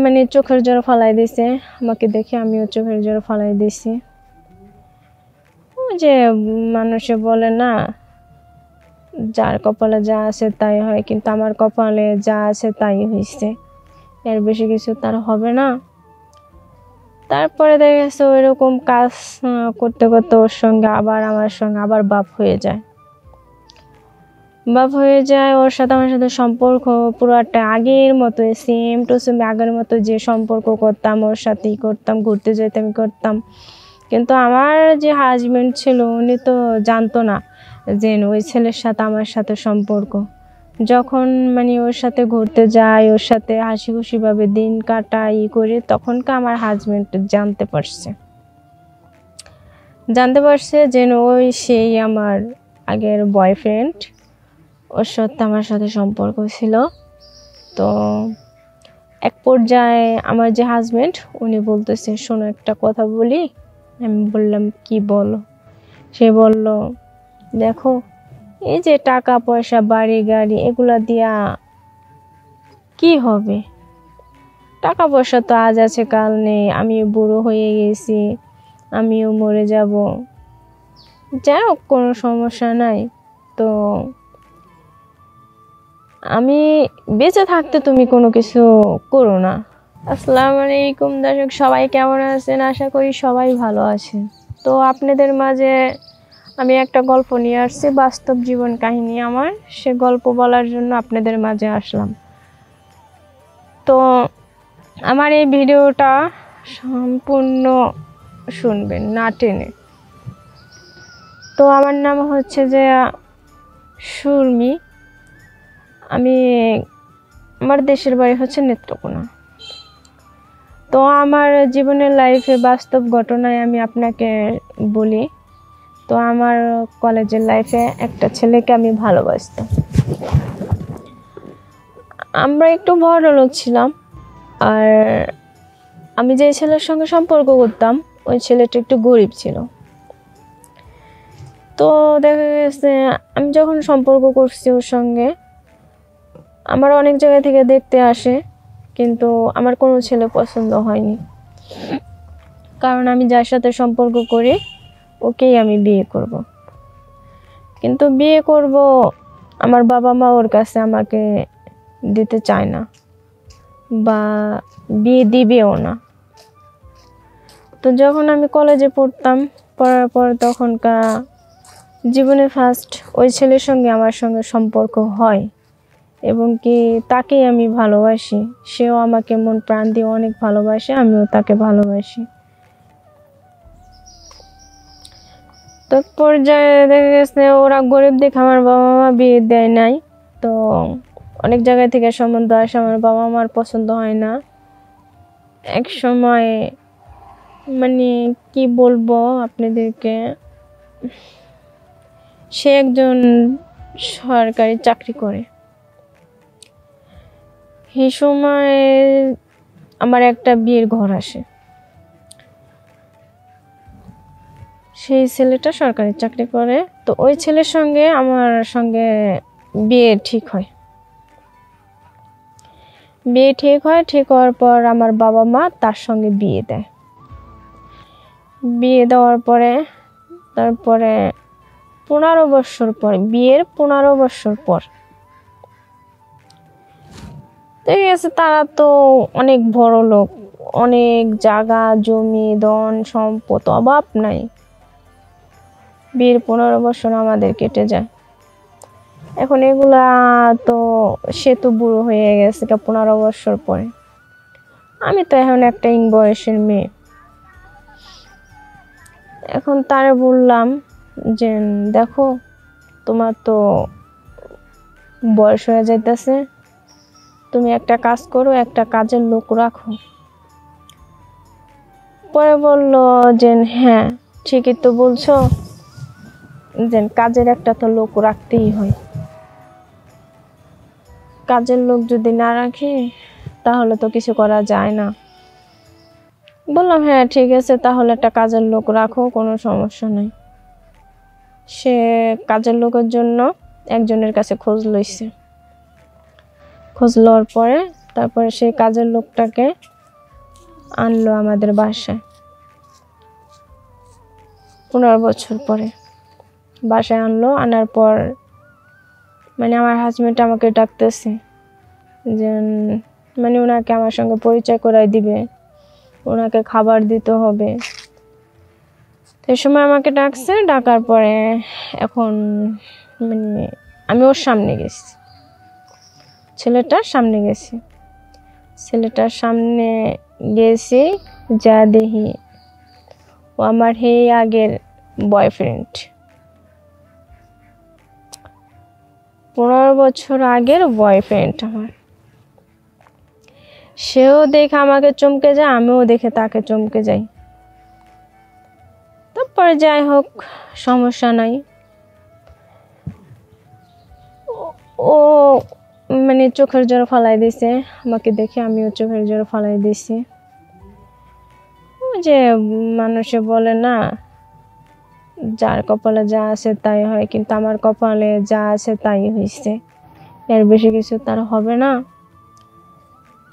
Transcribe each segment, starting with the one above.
মানে চোখের জল ফালাই দিছে আমাকে দেখে, আমিও চোখের জল ফালাই দিছি। যে মানুষে বলে না, যার কপালে যা আছে তাই হয়, কিন্তু আমার কপালে যা আছে তাই হয়েছে, এর বেশি কিছু তার হবে না। তারপরে দেখা গেছে ওইরকম কাজ করতে করতে ওর সঙ্গে আবার আমার সঙ্গে আবার বাপ হয়ে যায়। ওর সাথে আমার সাথে সম্পর্ক পুরোটা আগের মতো, সেম টু সেম আগের মতো যে সম্পর্ক করতাম ওর সাথেই করতাম, ঘুরতে যেতাম করতাম। কিন্তু আমার যে হাজবেন্ড ছিল উনি তো জানতো না যে ওই ছেলের সাথে আমার সাথে সম্পর্ক। যখন মানে ওর সাথে ঘুরতে যাই, ওর সাথে হাসি খুশিভাবে দিন কাটাই করি, তখনকার আমার হাজবেন্ড জানতে পারছে যে ওই সেই আমার আগের বয়ফ্রেন্ড, ওর সাথে আমার সাথে সম্পর্ক ছিল। তো এক পর্যায়ে আমার যে হাজবেন্ড উনি বলতেছে, শোনো একটা কথা বলি। আমি বললাম, কি বলো? সে বলল, দেখো এই যে টাকা পয়সা বাড়ি গাড়ি এগুলা দিয়া কি হবে? টাকা পয়সা তো আজ আছে কাল নেই, আমি বুড়ো হয়ে গেছি, আমিও মরে যাব, যাই হোক কোনো সমস্যা নাই, তো আমি বেঁচে থাকতে তুমি কোনো কিছু করো না। আসসালামু আলাইকুম দর্শক, সবাই কেমন আছেন? আশা করি সবাই ভালো আছেন। তো আপনাদের মাঝে আমি একটা গল্প নিয়ে আসছি, বাস্তব জীবন কাহিনী আমার, সে গল্প বলার জন্য আপনাদের মাঝে আসলাম। তো আমার এই ভিডিওটা সম্পূর্ণ শুনবেন, না টেনে। তো আমার নাম হচ্ছে যে সুরমি, আমার দেশের বাড়ি হচ্ছে নেত্রকোনা। তো আমার জীবনের লাইফে বাস্তব ঘটনায় আমি আপনাকে বলি। তো আমার কলেজের লাইফে একটা ছেলেকে আমি ভালোবাসতাম। আমরা একটু বড় লোক ছিলাম, আর আমি যে ছেলের সঙ্গে সম্পর্ক করতাম ওই ছেলেটা একটু গরিব ছিল। তো দেখা গেছে আমি যখন সম্পর্ক করছি ওর সঙ্গে, আমার অনেক জায়গা থেকে দেখতে আসে, কিন্তু আমার কোনো ছেলে পছন্দ হয়নি। কারণ আমি যার সাথে সম্পর্ক করি ওকেই আমি বিয়ে করব। কিন্তু বিয়ে করব, আমার বাবা মা ওর কাছে আমাকে দিতে চায় না, বা বিয়ে দিবেও না। তো যখন আমি কলেজে পড়ার পর তখনকার জীবনে ফার্স্ট ওই ছেলের সঙ্গে আমার সঙ্গে সম্পর্ক হয়, এবং কি তাকেই আমি ভালোবাসি। সেও আমাকে মন প্রাণ দিয়ে অনেক ভালোবাসে, আমিও তাকে ভালোবাসি। তো পর্যায়ে দেখা গেছে ওরা গরিব দেখে আমার বাবা মা বিয়ে দেয় নাই। তো অনেক জায়গা থেকে সম্বন্ধ আসে, আমার বাবা মার পছন্দ হয় না। এক সময় মানে কি বলবো আপনাদেরকে, সে একজন সরকারি চাকরি করে। এই সময় আমার একটা বিয়ের ঘর আসে, সেই ছেলেটা সরকারি চাকরি করে। তো ওই ছেলের সঙ্গে আমার সঙ্গে বিয়ে ঠিক হয়। ঠিক হওয়ার পর আমার বাবা মা তার সঙ্গে বিয়ে দেয়। বিয়ে দেওয়ার পরে তারপরে 15 বছর পর, বিয়ের 15 বছর পর ঠিক আছে, তারা তো অনেক বড় লোক, অনেক জায়গা জমি ধন সম্পদ অভাব নাই। বিয়ের 15 বছর আমাদের কেটে যায়। এখন এগুলা তো সে তো বুড়ো হয়ে গেছে 15 বছর পরে, আমি তো এখন একটা ইং বয়সের মেয়ে। এখন তারে বললাম যে দেখো, তোমার তো বয়স হয়ে যাইতেছে, তুমি একটা কাজ করো, একটা কাজের লোক রাখো। পরে বলল যে হ্যাঁ ঠিকই তো বলছো, যে কাজের একটা তো লোক রাখতেই হয়, কাজের লোক যদি না রাখি তাহলে তো কিছু করা যায় না। বললাম হ্যাঁ ঠিক আছে, তাহলে একটা কাজের লোক রাখো, কোনো সমস্যা নেই। সে কাজের লোকের জন্য একজনের কাছে খোঁজ লইছে। খোঁজ লওয়ার পরে তারপরে সেই কাজের লোকটাকে আনলো আমাদের বাসায় 15 বছর পরে। বাসায় আনলো, আনার পর মানে আমার হাজবেন্ড আমাকে ডাকতেছে যে মানে ওনাকে আমার সঙ্গে পরিচয় করাই দিবে, ওনাকে খাবার দিতে হবে। তো এই সময় আমাকে ডাকছে, ডাকার পরে এখন মানে আমি ওর সামনে গেছি, ছেলেটার সামনে গেছি। ছেলেটার সামনে গেছি, যা দেখি ও আমার আগের বয়ফ্রেন্ড, 15 বছর আগের বয়ফ্রেন্ড আমার। সেও দেখে আমাকে চমকে যায়, আমিও দেখে তাকে চমকে যাই। তারপরে যাই হোক, সমস্যা নাই। ও মানে চোখের জোর ফালাই দিছে আমাকে দেখে, আমিও চোখের জোর ফালাই দিছি। যে মানুষে বলে না, যার কপালে যা আছে তাই হয়, কিন্তু আমার কপালে যা আছে তাই হয়েছে, এর বেশি কিছু তার হবে না।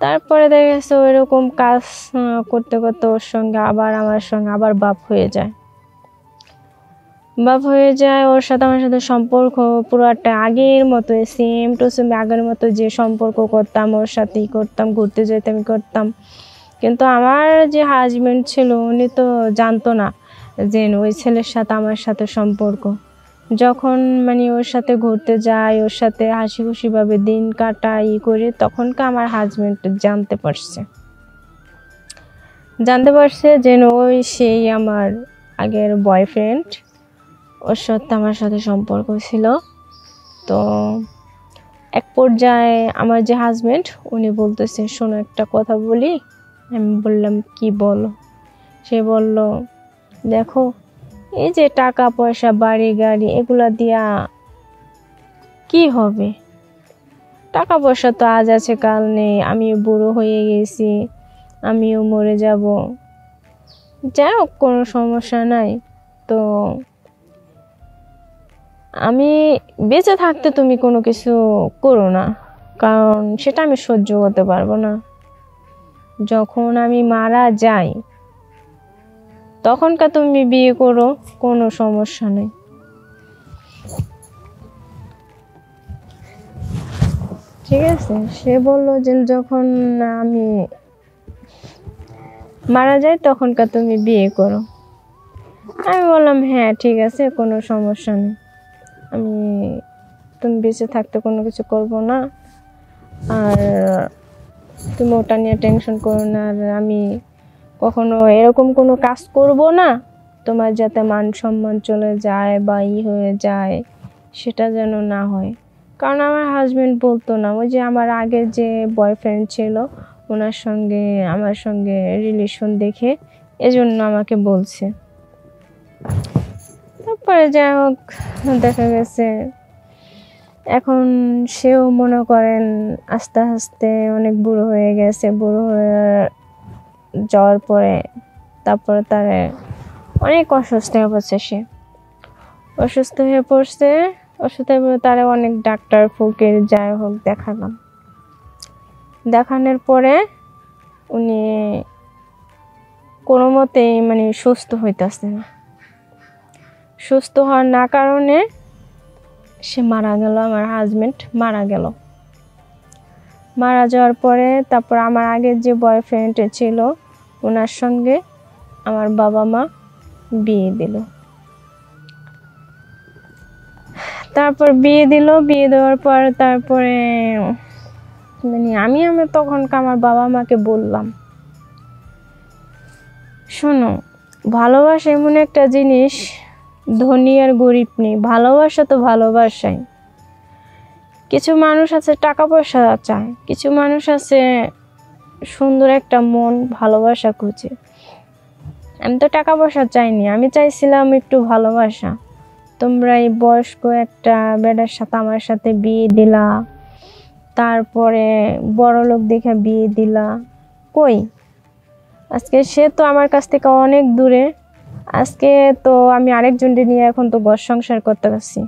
তারপরে দেখা গেছে ওইরকম কাজ করতে করতে ওর সঙ্গে আবার আমার সঙ্গে আবার বাপ হয়ে যায়। ওর সাথে আমার সাথে সম্পর্ক পুরোটা আগের মতো, সেম টু সেম আগের মতো যে সম্পর্ক করতাম ওর সাথেই করতাম, ঘুরতে যেতাম করতাম। কিন্তু আমার যে হাজবেন্ড ছিল উনি তো জানতো না যে ওই ছেলের সাথে আমার সাথে সম্পর্ক। যখন মানে ওর সাথে ঘুরতে যাই, ওর সাথে হাসি খুশিভাবে দিন কাটাই করি, তখনকে আমার হাজবেন্ড জানতে পারছে যে ওই সেই আমার আগের বয়ফ্রেন্ড, ওর সাথে আমার সাথে সম্পর্ক ছিল। তো এক পর্যায়ে আমার যে হাজবেন্ড উনি বলতেছে, শোনো একটা কথা বলি। আমি বললাম, কি বলো? সে বলল, দেখো এই যে টাকা পয়সা বাড়ি গাড়ি এগুলা দিয়া কি হবে? টাকা পয়সা তো আজ আছে কাল নেই, আমি বুড়ো হয়ে গেছি, আমিও মরে যাব, যাই হোক কোনো সমস্যা নাই। তো আমি বেঁচে থাকতে তুমি কোনো কিছু করো না, কারণ সেটা আমি সহ্য করতে পারবো না। যখন আমি মারা যাই তখনকার তুমি বিয়ে করো, কোনো সমস্যা নেই। ঠিক আছে? সে বললো যে যখন আমি মারা যাই তখনকার তুমি বিয়ে করো। আমি বললাম, হ্যাঁ ঠিক আছে, কোনো সমস্যা নেই, আমি তুমি বেঁচে থাকতে কোনো কিছু করবো না, আর তুমি ওটা নিয়ে টেনশন করো না, আর আমি কখনো এরকম কোনো কাজ করব না তোমার যাতে মান সম্মান চলে যায় বা হয়ে যায়, সেটা যেন না হয়। কারণ আমার হাজবেন্ড বলতো না, ওই যে আমার আগের যে বয়ফ্রেন্ড ছিল ওনার সঙ্গে আমার সঙ্গে রিলেশন দেখে এজন্য আমাকে বলছে। তারপরে যাই হোক, দেখা গেছে এখন সেও মনে করেন আস্তে আস্তে অনেক বুড়ো হয়ে গেছে। বুড়ো হয়ে যাওয়ার পরে তারপরে তার অনেক অসুস্থ হয়ে পড়ছে। সে অসুস্থ হয়ে পড়ছে, তারা অনেক ডাক্তার ফকির যাই হোক দেখালাম। দেখানোর পরে উনি কোনো মতেই মানে সুস্থ হইতেছে না। সুস্থ হওয়ার না কারণে সে মারা গেল, আমার হাজবেন্ড মারা গেল। মারা যাওয়ার পরে তারপর আমার আগের যে বয়ফ্রেন্ড ছিল ওনার সঙ্গে আমার বাবা মা বিয়ে দিল। তারপর বিয়ে দেওয়ার পর তারপরে মানে আমি তখন আমার বাবা মাকে বললাম, শোনো, ভালোবাসা এমন একটা জিনিস, ধনী আর গরিব নেই, ভালোবাসা তো ভালোবাসাই। কিছু মানুষ আছে টাকা পয়সা চায়, কিছু মানুষ আছে সুন্দর একটা মন, ভালোবাসা খুঁজে। আমি তো টাকা পয়সা চাইনি, আমি চাইছিলাম একটু ভালোবাসা। তোমরা এই বয়স্ক একটা বেটার সাথে আমার সাথে বিয়ে দিলা, তারপরে বড় লোক দেখে বিয়ে দিলা। কই আজকে সে তো আমার কাছ থেকে অনেক দূরে, আজকে তো আমি আরেকজনকে নিয়ে এখন তো ঘর সংসার করতে পারছি।